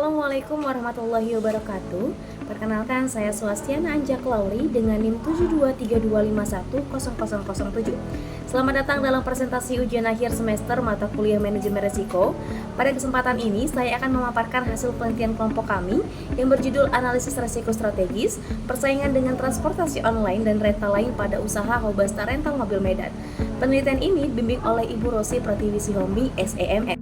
Assalamualaikum warahmatullahi wabarakatuh. Perkenalkan, saya Swastiana Anjak Lauri dengan NIM 7232510007. Selamat datang dalam presentasi ujian akhir semester mata kuliah manajemen risiko. Pada kesempatan ini, saya akan memaparkan hasil penelitian kelompok kami yang berjudul Analisis Risiko Strategis, Persaingan dengan Transportasi Online dan Renta Lain pada Usaha Hobasta Rental Mobil Medan. Penelitian ini dibimbing oleh Ibu Rosi Pratiwi Sihombi, SEMS.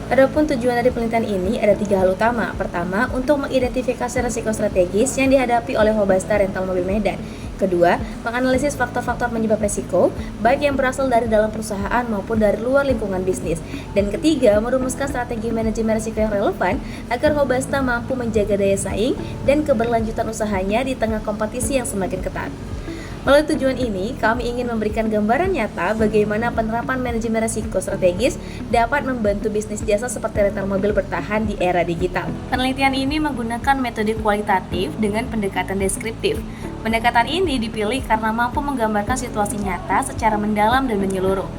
Adapun tujuan dari penelitian ini ada 3 hal utama. Pertama, untuk mengidentifikasi risiko strategis yang dihadapi oleh Hobasta Rental Mobil Medan. Kedua, menganalisis faktor-faktor penyebab risiko, baik yang berasal dari dalam perusahaan maupun dari luar lingkungan bisnis. Dan ketiga, merumuskan strategi manajemen risiko yang relevan agar Hobasta mampu menjaga daya saing dan keberlanjutan usahanya di tengah kompetisi yang semakin ketat. Melalui tujuan ini, kami ingin memberikan gambaran nyata bagaimana penerapan manajemen risiko strategis dapat membantu bisnis jasa seperti rental mobil bertahan di era digital. Penelitian ini menggunakan metode kualitatif dengan pendekatan deskriptif. Pendekatan ini dipilih karena mampu menggambarkan situasi nyata secara mendalam dan menyeluruh.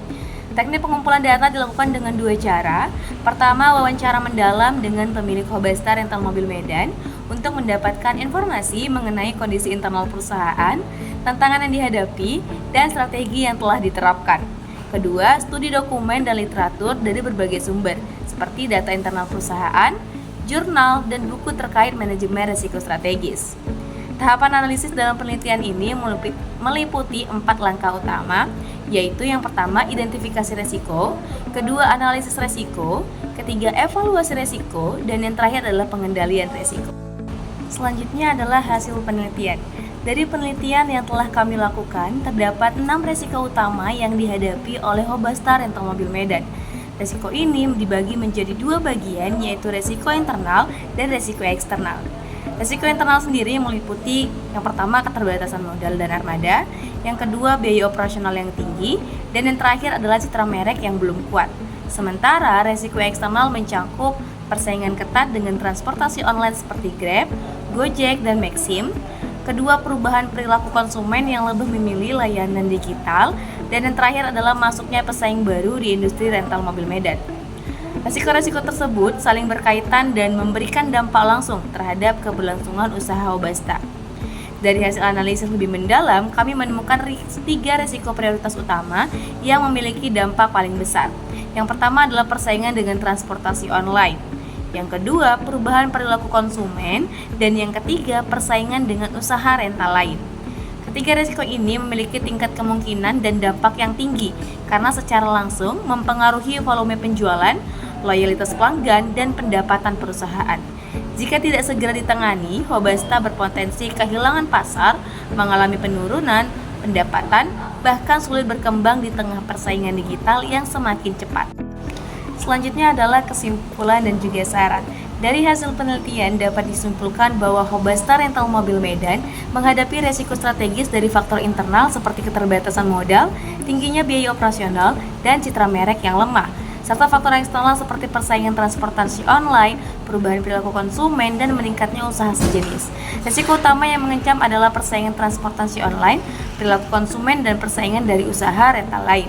Teknik pengumpulan data dilakukan dengan 2 cara. Pertama, wawancara mendalam dengan pemilik Hobasta Rental Mobil Medan untuk mendapatkan informasi mengenai kondisi internal perusahaan, tantangan yang dihadapi, dan strategi yang telah diterapkan. Kedua, studi dokumen dan literatur dari berbagai sumber, seperti data internal perusahaan, jurnal, dan buku terkait manajemen risiko strategis. Tahapan analisis dalam penelitian ini meliputi 4 langkah utama, yaitu yang pertama, identifikasi risiko, kedua, analisis risiko, ketiga, evaluasi risiko, dan yang terakhir adalah pengendalian risiko. Selanjutnya adalah hasil penelitian. Dari penelitian yang telah kami lakukan, terdapat 6 risiko utama yang dihadapi oleh Hobasta Rental Mobil Medan. Risiko ini dibagi menjadi 2 bagian, yaitu risiko internal dan risiko eksternal. Risiko internal sendiri meliputi yang pertama, keterbatasan modal dan armada, yang kedua, biaya operasional yang tinggi, dan yang terakhir adalah citra merek yang belum kuat. Sementara risiko eksternal mencakup persaingan ketat dengan transportasi online seperti Grab, Gojek, dan Maxim. Kedua, perubahan perilaku konsumen yang lebih memilih layanan digital. Dan yang terakhir adalah masuknya pesaing baru di industri rental mobil Medan. Risiko-risiko tersebut saling berkaitan dan memberikan dampak langsung terhadap keberlangsungan usaha Hobasta. Dari hasil analisis lebih mendalam, kami menemukan 3 risiko prioritas utama yang memiliki dampak paling besar. Yang pertama adalah persaingan dengan transportasi online. Yang kedua, perubahan perilaku konsumen, dan yang ketiga, persaingan dengan usaha rental lain. Ketiga risiko ini memiliki tingkat kemungkinan dan dampak yang tinggi karena secara langsung mempengaruhi volume penjualan, loyalitas pelanggan, dan pendapatan perusahaan. Jika tidak segera ditangani, Hobasta berpotensi kehilangan pasar, mengalami penurunan pendapatan, bahkan sulit berkembang di tengah persaingan digital yang semakin cepat. Selanjutnya adalah kesimpulan dan juga saran. Dari hasil penelitian dapat disimpulkan bahwa Hobasta Rental Mobil Medan menghadapi resiko strategis dari faktor internal seperti keterbatasan modal, tingginya biaya operasional, dan citra merek yang lemah, serta faktor eksternal seperti persaingan transportasi online, perubahan perilaku konsumen, dan meningkatnya usaha sejenis. Risiko utama yang mengancam adalah persaingan transportasi online, perilaku konsumen, dan persaingan dari usaha rental lain.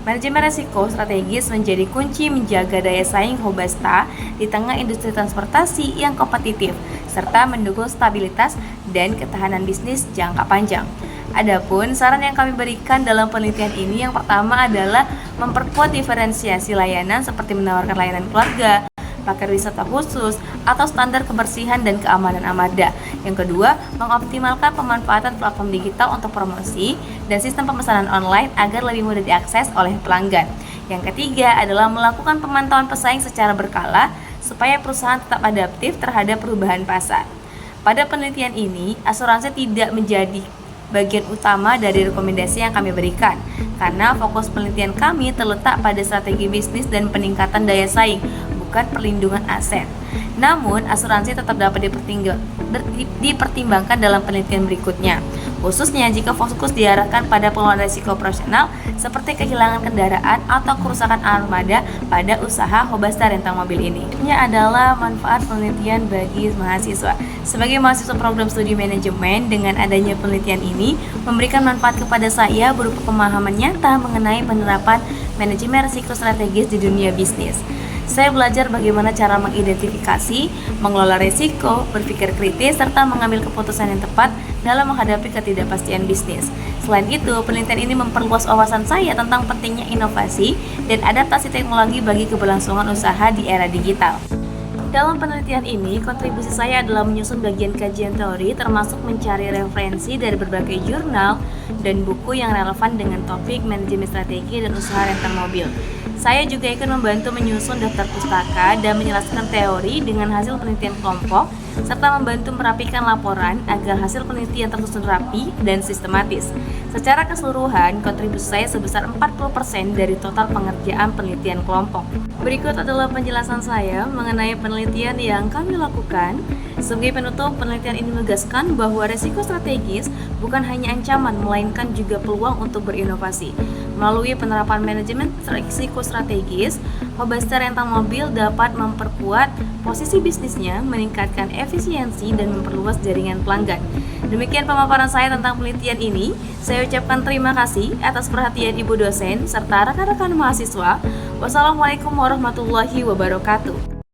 Manajemen risiko strategis menjadi kunci menjaga daya saing Hobasta di tengah industri transportasi yang kompetitif, serta mendukung stabilitas dan ketahanan bisnis jangka panjang. Adapun saran yang kami berikan dalam penelitian ini, yang pertama adalah memperkuat diferensiasi layanan seperti menawarkan layanan keluarga, paket wisata khusus, atau standar kebersihan dan keamanan armada. Yang kedua, mengoptimalkan pemanfaatan platform digital untuk promosi dan sistem pemesanan online agar lebih mudah diakses oleh pelanggan. Yang ketiga adalah melakukan pemantauan pesaing secara berkala supaya perusahaan tetap adaptif terhadap perubahan pasar. Pada penelitian ini, asuransi tidak menjadi bagian utama dari rekomendasi yang kami berikan, karena fokus penelitian kami terletak pada strategi bisnis dan peningkatan daya saing, bukan perlindungan aset. Namun, asuransi tetap dapat dipertimbangkan dalam penelitian berikutnya, khususnya jika fokus diarahkan pada pengelolaan risiko operasional seperti kehilangan kendaraan atau kerusakan armada pada usaha Hobasta Rental Mobil ini. Ini adalah manfaat penelitian bagi mahasiswa. Sebagai mahasiswa program studi manajemen, dengan adanya penelitian ini memberikan manfaat kepada saya berupa pemahaman nyata mengenai penerapan manajemen risiko strategis di dunia bisnis. Saya belajar bagaimana cara mengidentifikasi, mengelola risiko, berpikir kritis, serta mengambil keputusan yang tepat dalam menghadapi ketidakpastian bisnis. Selain itu, penelitian ini memperluas wawasan saya tentang pentingnya inovasi dan adaptasi teknologi bagi keberlangsungan usaha di era digital. Dalam penelitian ini, kontribusi saya adalah menyusun bagian kajian teori termasuk mencari referensi dari berbagai jurnal dan buku yang relevan dengan topik manajemen strategi dan usaha rental mobil. Saya juga ikut membantu menyusun daftar pustaka dan menjelaskan teori dengan hasil penelitian kelompok, serta membantu merapikan laporan agar hasil penelitian tersusun rapi dan sistematis. Secara keseluruhan, kontribusi saya sebesar 40% dari total pengerjaan penelitian kelompok. Berikut adalah penjelasan saya mengenai penelitian yang kami lakukan. Sebagai penutup, penelitian ini menegaskan bahwa risiko strategis bukan hanya ancaman, melainkan juga peluang untuk berinovasi. Melalui penerapan manajemen risiko strategis, pebasar rental mobil dapat memperkuat posisi bisnisnya, meningkatkan efisiensi, dan memperluas jaringan pelanggan. Demikian pemaparan saya tentang penelitian ini. Saya ucapkan terima kasih atas perhatian Ibu dosen serta rekan-rekan mahasiswa. Wassalamualaikum warahmatullahi wabarakatuh.